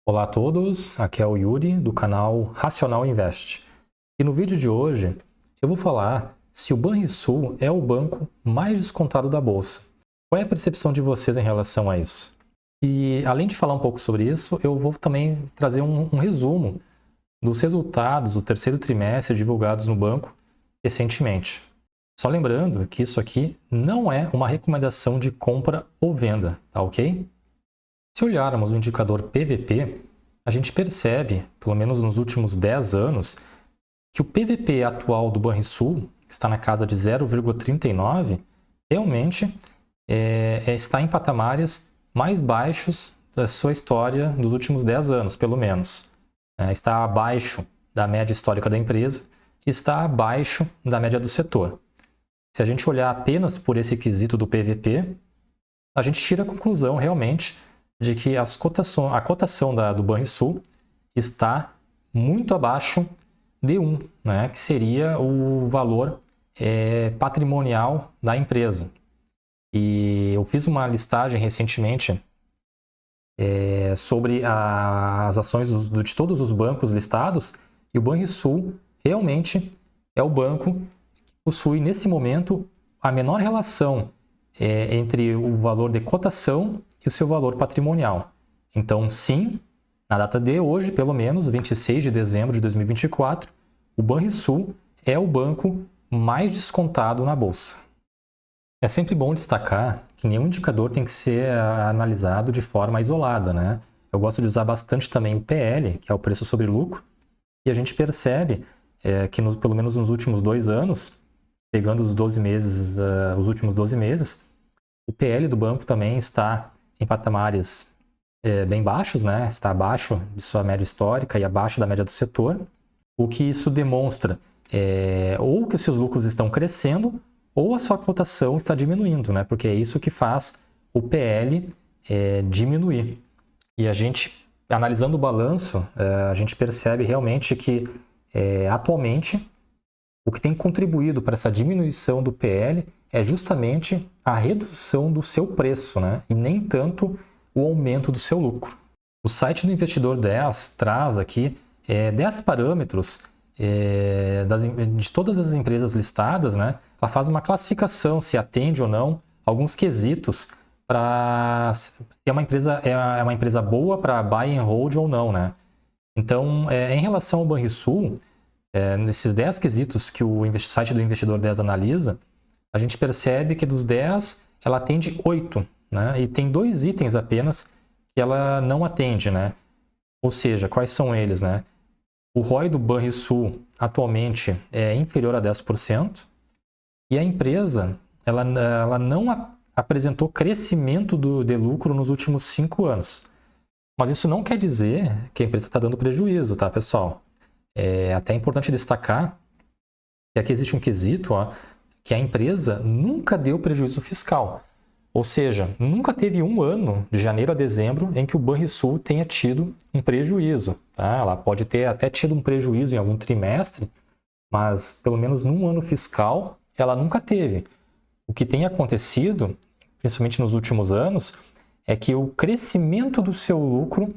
Olá a todos, aqui é o Yuri do canal Racional Invest. E no vídeo de hoje eu vou falar se o Banrisul é o banco mais descontado da bolsa. Qual é a percepção de vocês em relação a isso? E além de falar um pouco sobre isso, eu vou também trazer um resumo dos resultados do terceiro trimestre divulgados no banco recentemente. Só lembrando que isso aqui não é uma recomendação de compra ou venda, tá ok? Se olharmos o indicador PVP, a gente percebe, pelo menos nos últimos 10 anos, que o PVP atual do Banrisul, que está na casa de 0,39, realmente está em patamares mais baixos da sua história dos últimos 10 anos, pelo menos. Está abaixo da média histórica da empresa e está abaixo da média do setor. Se a gente olhar apenas por esse quesito do PVP, a gente tira a conclusão realmente de que a cotação do Banrisul está muito abaixo de 1, né, que seria o valor patrimonial da empresa. E eu fiz uma listagem recentemente sobre as ações de todos os bancos listados, e o Banrisul realmente é o banco que possui, nesse momento, a menor relação entre o valor de cotação e o seu valor patrimonial. Então, sim, na data de hoje, pelo menos, 26 de dezembro de 2024, o Banrisul é o banco mais descontado na bolsa. É sempre bom destacar que nenhum indicador tem que ser analisado de forma isolada, né? Eu gosto de usar bastante também o PL, que é o preço sobre lucro, e a gente percebe que pelo menos nos últimos 2 anos, pegando os últimos 12 meses, o PL do banco também está em patamares bem baixos, né? Está abaixo de sua média histórica e abaixo da média do setor, o que isso demonstra ou que os seus lucros estão crescendo ou a sua cotação está diminuindo, né? Porque é isso que faz o PL diminuir. E a gente, analisando o balanço, a gente percebe realmente que atualmente o que tem contribuído para essa diminuição do PL é justamente a redução do seu preço, né? E nem tanto o aumento do seu lucro. O site do Investidor 10 traz aqui 10 parâmetros de todas as empresas listadas, né? Ela faz uma classificação se atende ou não alguns quesitos para se é uma empresa boa para buy and hold ou não, né? Então, em relação ao Banrisul, nesses 10 quesitos que o site do Investidor 10 analisa, a gente percebe que dos 10, ela atende 8, né? E tem 2 itens apenas que ela não atende, né? Ou seja, quais são eles, né? O ROI do Banrisul atualmente é inferior a 10%, e a empresa ela não apresentou crescimento de lucro nos últimos 5 anos. Mas isso não quer dizer que a empresa está dando prejuízo, tá, pessoal? É até importante destacar que aqui existe um quesito, que a empresa nunca deu prejuízo fiscal. Ou seja, nunca teve um ano, de janeiro a dezembro, em que o Banrisul tenha tido um prejuízo. Tá? Ela pode ter até tido um prejuízo em algum trimestre, mas pelo menos num ano fiscal, ela nunca teve. O que tem acontecido, principalmente nos últimos anos, é que o crescimento do seu lucro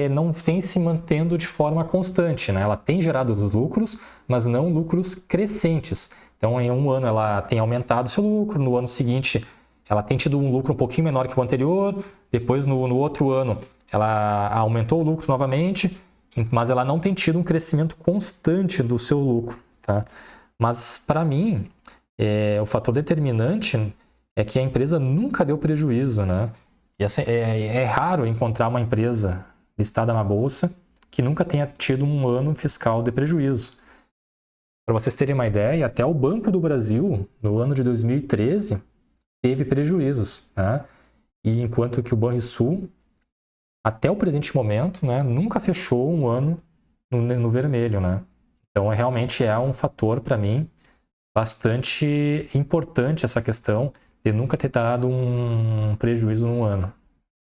não vem se mantendo de forma constante, né? Ela tem gerado lucros, mas não lucros crescentes. Então, em um ano ela tem aumentado seu lucro, no ano seguinte ela tem tido um lucro um pouquinho menor que o anterior, depois no outro ano ela aumentou o lucro novamente, mas ela não tem tido um crescimento constante do seu lucro. Tá? Mas, para mim, o fator determinante é que a empresa nunca deu prejuízo, né? E assim, é raro encontrar uma empresa listada na bolsa que nunca tenha tido um ano fiscal de prejuízo. Para vocês terem uma ideia, até o Banco do Brasil, no ano de 2013, teve prejuízos, né? E enquanto que o Banrisul, até o presente momento, né, nunca fechou um ano no vermelho, né? Então, realmente é um fator, para mim, bastante importante essa questão de nunca ter dado um prejuízo num ano.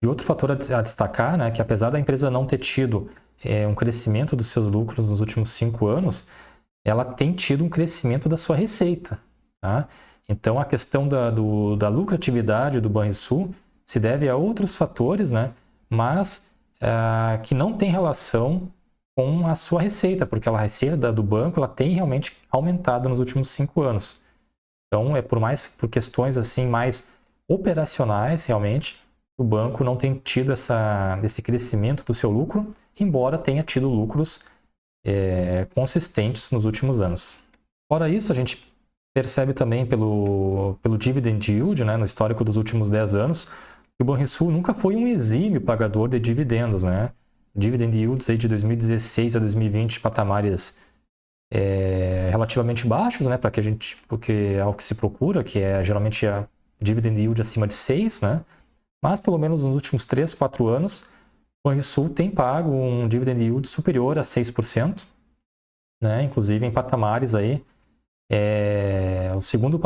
E outro fator a destacar, né, que apesar da empresa não ter tido um crescimento dos seus lucros nos últimos 5 anos, ela tem tido um crescimento da sua receita. Tá? Então, a questão da lucratividade do Banrisul se deve a outros fatores, né, mas que não tem relação com a sua receita, porque a receita do banco ela tem realmente aumentado nos últimos 5 anos. Então, por questões assim mais operacionais, realmente, o banco não tem tido esse crescimento do seu lucro, embora tenha tido lucros consistentes nos últimos anos. Fora isso, a gente percebe também pelo dividend yield, né, no histórico dos últimos 10 anos, que o Banrisul nunca foi um exímio pagador de dividendos, né? Dividend yields aí de 2016 a 2020, patamares relativamente baixos, né, porque é o que se procura, que é geralmente a dividend yield acima de 6, né? Mas pelo menos nos últimos 3, 4 anos, o Banrisul tem pago um dividend yield superior a 6%, né? Inclusive em patamares aí, o segundo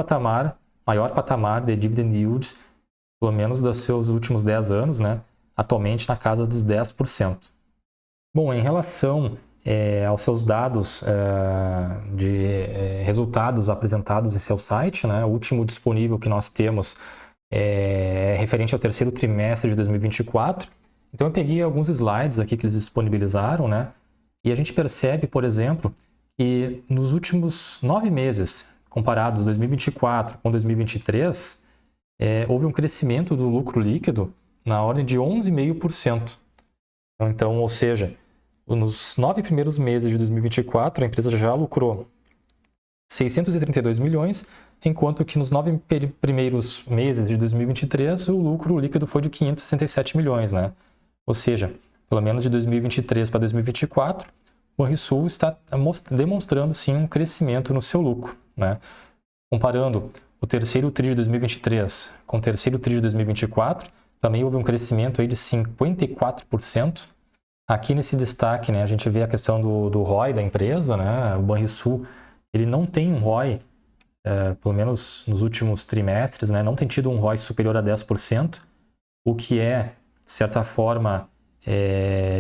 maior patamar de dividend yield, pelo menos dos seus últimos 10 anos, né? Atualmente na casa dos 10%. Bom, em relação aos seus dados de resultados apresentados em seu site, né? O último disponível que nós temos é referente ao terceiro trimestre de 2024. Então eu peguei alguns slides aqui que eles disponibilizaram, né? E a gente percebe, por exemplo, que nos últimos 9 meses, comparados 2024 com 2023, houve um crescimento do lucro líquido na ordem de 11,5%. Então, ou seja, nos 9 primeiros meses de 2024, a empresa já lucrou 632 milhões, enquanto que nos 9 primeiros meses de 2023, o lucro líquido foi de 567 milhões, né? Ou seja, pelo menos de 2023 para 2024, o Banrisul está demonstrando, sim, um crescimento no seu lucro, né? Comparando o terceiro TRI de 2023 com o terceiro TRI de 2024, também houve um crescimento aí de 54%. Aqui nesse destaque, né, a gente vê a questão do ROI da empresa, né? O Banrisul, ele não tem um ROI, pelo menos nos últimos trimestres, né, não tem tido um ROI superior a 10%, o que de certa forma,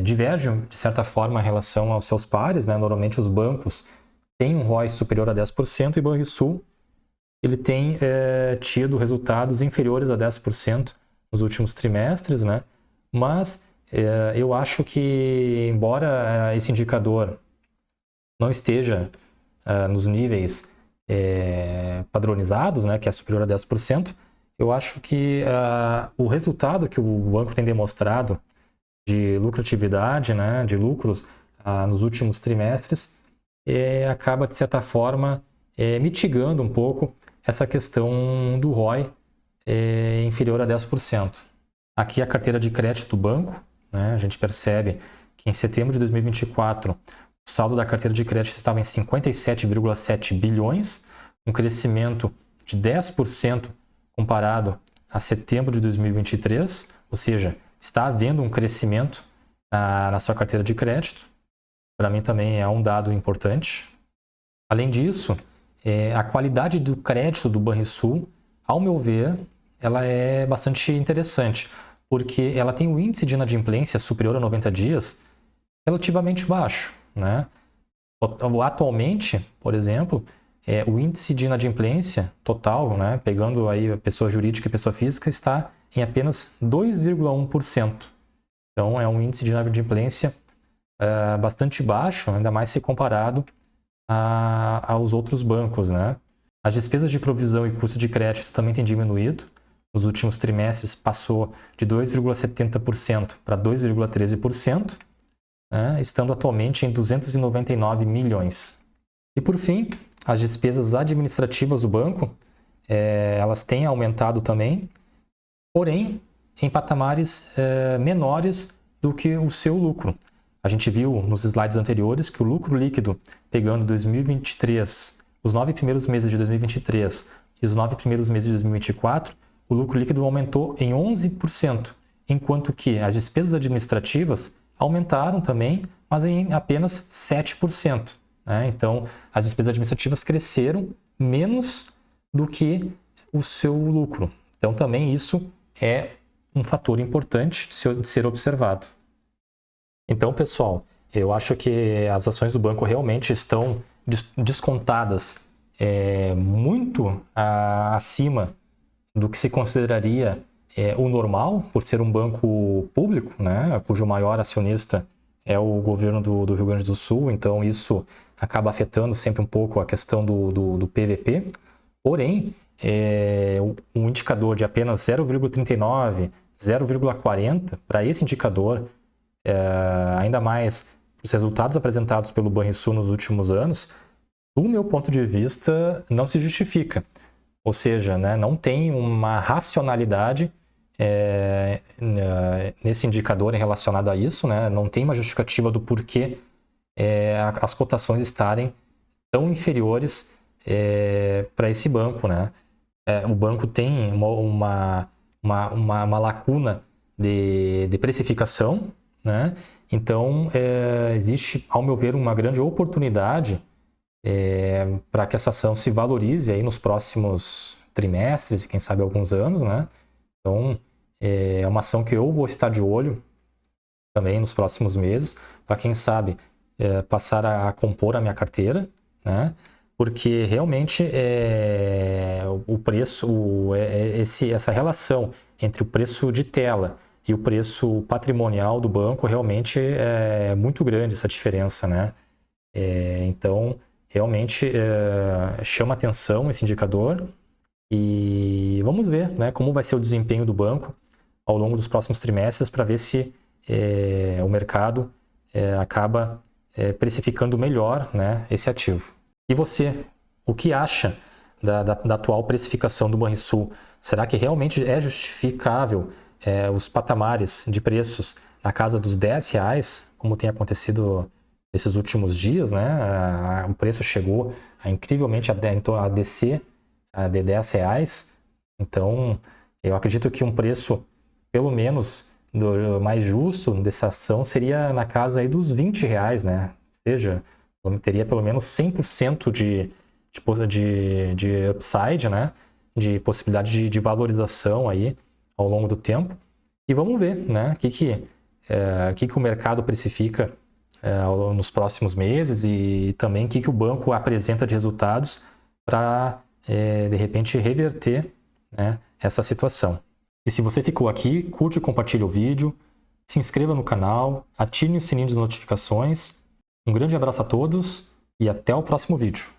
diverge, de certa forma, em relação aos seus pares, né? Normalmente os bancos têm um ROI superior a 10% e o Banrisul ele tem tido resultados inferiores a 10% nos últimos trimestres, né? Mas eu acho que, embora esse indicador não esteja nos níveis padronizados, né, que é superior a 10%, eu acho que o resultado que o banco tem demonstrado de lucratividade, né, de lucros nos últimos trimestres, acaba, de certa forma, mitigando um pouco essa questão do ROI inferior a 10%. Aqui a carteira de crédito do banco, né, a gente percebe que em setembro de 2024 o saldo da carteira de crédito estava em 57,7 bilhões, um crescimento de 10% comparado a setembro de 2023, ou seja, está havendo um crescimento na sua carteira de crédito. Para mim também é um dado importante. Além disso, a qualidade do crédito do Banrisul, ao meu ver, ela é bastante interessante, porque ela tem um índice de inadimplência superior a 90 dias relativamente baixo, né? Atualmente, por exemplo, o índice de inadimplência total, né, pegando aí a pessoa jurídica e pessoa física, está em apenas 2,1%. Então, é um índice de inadimplência bastante baixo, ainda mais se comparado aos outros bancos, né? As despesas de provisão e custo de crédito também têm diminuído. Nos últimos trimestres passou de 2,70% para 2,13%, né, estando atualmente em 299 milhões. E por fim, as despesas administrativas do banco, elas têm aumentado também, porém em patamares menores do que o seu lucro. A gente viu nos slides anteriores que o lucro líquido, pegando 2023, os 9 primeiros meses de 2023 e os 9 primeiros meses de 2024, o lucro líquido aumentou em 11%, enquanto que as despesas administrativas aumentaram também, mas em apenas 7%. Né? Então, as despesas administrativas cresceram menos do que o seu lucro. Então, também isso é um fator importante de ser observado. Então, pessoal, eu acho que as ações do banco realmente estão descontadas muito acima do que se consideraria o normal, por ser um banco público, né, cujo maior acionista é o governo do Rio Grande do Sul, então isso acaba afetando sempre um pouco a questão do PVP. Porém, um indicador de apenas 0,39, 0,40, para esse indicador, ainda mais os resultados apresentados pelo Banrisul nos últimos anos, do meu ponto de vista, não se justifica. Ou seja, né, não tem uma racionalidade nesse indicador relacionado a isso, né? Não tem uma justificativa do porquê as cotações estarem tão inferiores para esse banco, né? O banco tem uma lacuna de precificação, né? Então, existe, ao meu ver, uma grande oportunidade para que essa ação se valorize aí nos próximos trimestres, quem sabe alguns anos, né? Então, é uma ação que eu vou estar de olho também nos próximos meses, para quem sabe passar a compor a minha carteira, né? Porque realmente o preço, essa relação entre o preço de tela e o preço patrimonial do banco realmente é muito grande essa diferença, né? Então, realmente chama atenção esse indicador e vamos ver, né, como vai ser o desempenho do banco ao longo dos próximos trimestres para ver se o mercado acaba precificando melhor, né, esse ativo. E você, o que acha da atual precificação do Banrisul? Será que realmente é justificável os patamares de preços na casa dos R$10, como tem acontecido nesses últimos dias, né? O preço chegou incrivelmente a descer de R$10. Então, eu acredito que um preço, pelo menos, mais justo dessa ação seria na casa aí dos R$20, né? Ou seja, teria pelo menos 100% de upside, né? De possibilidade de valorização aí ao longo do tempo. E vamos ver, né? O que o mercado precifica nos próximos meses e também o que o banco apresenta de resultados para, de repente, reverter, né, essa situação. E se você ficou aqui, curte e compartilhe o vídeo, se inscreva no canal, ative o sininho de notificações. Um grande abraço a todos e até o próximo vídeo.